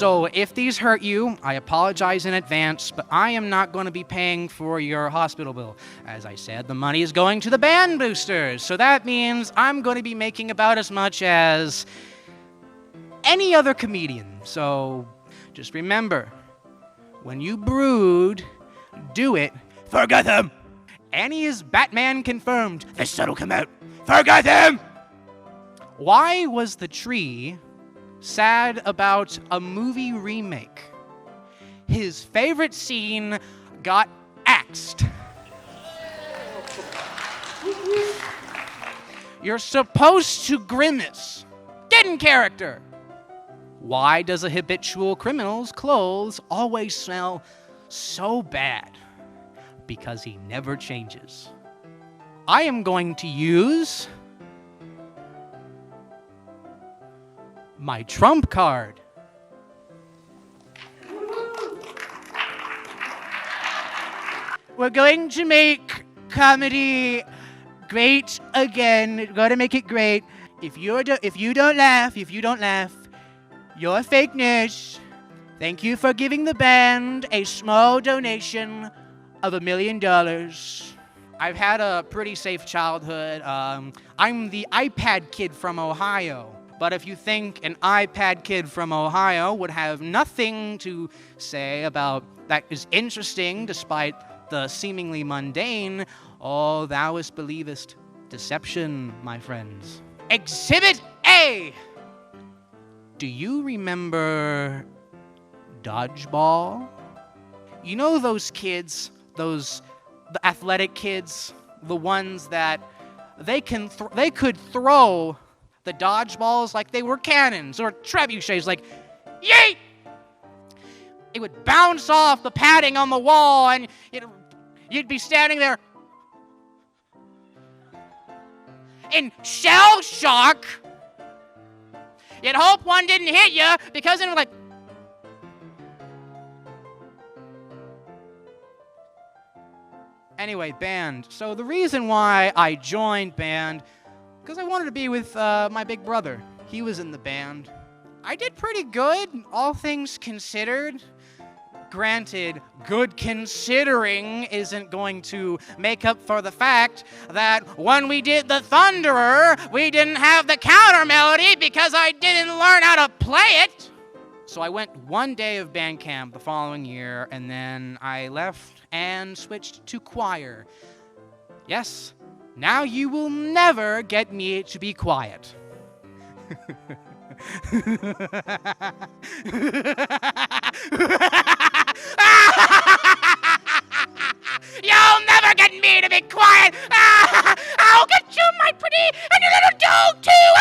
So if these hurt you, I apologize in advance, but I am not going to be paying for your hospital bill. As I said, the money is going to the band boosters. So that means I'm going to be making about as much as any other comedian. So just remember, when you brood, do it for Gotham. Annie is Batman confirmed. The sun will come out for Gotham. Why was the tree sad about a movie remake? His favorite scene got axed. You're supposed to grimace. Get in character. Why does a habitual criminal's clothes always smell so bad? Because he never changes. I am going to use my trump card. We're going to make comedy great again. We're going to make it great. If you don't laugh, you're fake news. Thank you for giving the band a small donation of $1 million. I've had a pretty safe childhood. I'm the iPad kid from Ohio. But if you think an iPad kid from Ohio would have nothing to say about that is interesting despite the seemingly mundane, oh, thou is believest. Deception, my friends. Exhibit A! Do you remember dodgeball? You know those kids, the athletic kids, the ones that they could throw the dodgeballs like they were cannons or trebuchets, like, yeet! It would bounce off the padding on the wall, and you'd be standing there in shell shock. You'd hope one didn't hit you, because then it was like, anyway, band. So the reason why I joined band, because I wanted to be with my big brother. He was in the band. I did pretty good, all things considered. Granted, good considering isn't going to make up for the fact that when we did the Thunderer, we didn't have the counter melody because I didn't learn how to play it. So I went one day of band camp the following year, and then I left and switched to choir. Yes, now you will never get me to be quiet. You'll never get me to be quiet. I'll get you, my pretty, and your little dog too.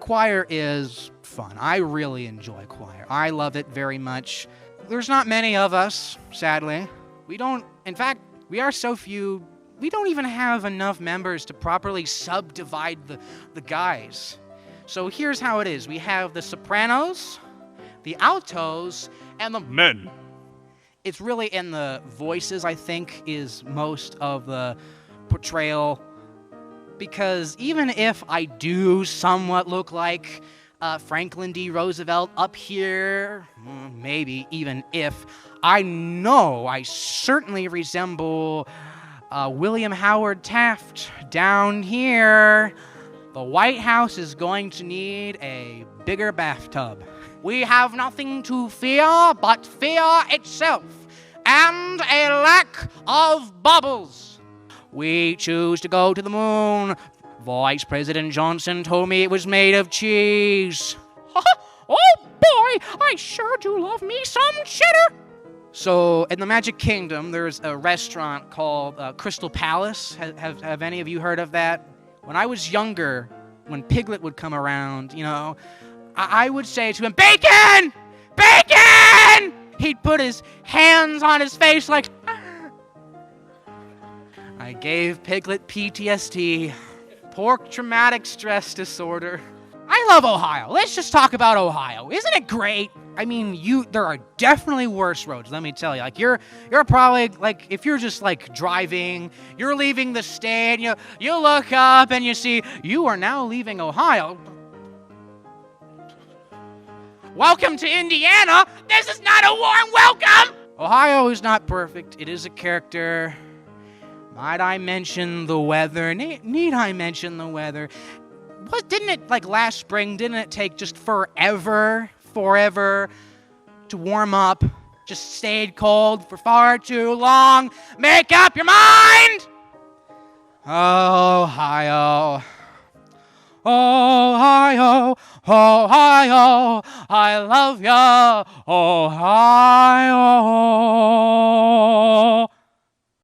Choir is fun. I really enjoy choir. I love it very much. There's not many of us, sadly. In fact, we are so few, we don't even have enough members to properly subdivide the guys. So here's how it is. We have the sopranos, the altos, and the men. It's really in the voices, I think, is most of the portrayal. Because even if I do somewhat look like Franklin D. Roosevelt up here, maybe even if, I know I certainly resemble William Howard Taft down here. The White House is going to need a bigger bathtub. We have nothing to fear but fear itself and a lack of bubbles. We choose to go to the moon. Vice President Johnson told me it was made of cheese. Oh boy, I sure do love me some cheddar. So, in the Magic Kingdom, there's a restaurant called Crystal Palace. Have any of you heard of that? When I was younger, when Piglet would come around, I would say to him, "Bacon! Bacon!" He'd put his hands on his face like... I gave Piglet PTSD. Pork traumatic stress disorder. I love Ohio. Let's just talk about Ohio. Isn't it great? I mean, there are definitely worse roads, let me tell you. Like, you're probably, like, if you're just, like, driving, you're leaving the state, you look up and you see, you are now leaving Ohio. Welcome to Indiana. This is not a warm welcome. Ohio is not perfect. It is a character. Might I mention the weather? Need I mention the weather? Didn't it, like last spring, didn't it take just forever to warm up? Just stayed cold for far too long. Make up your mind! Ohio. Ohio, Ohio, I love ya, Ohio.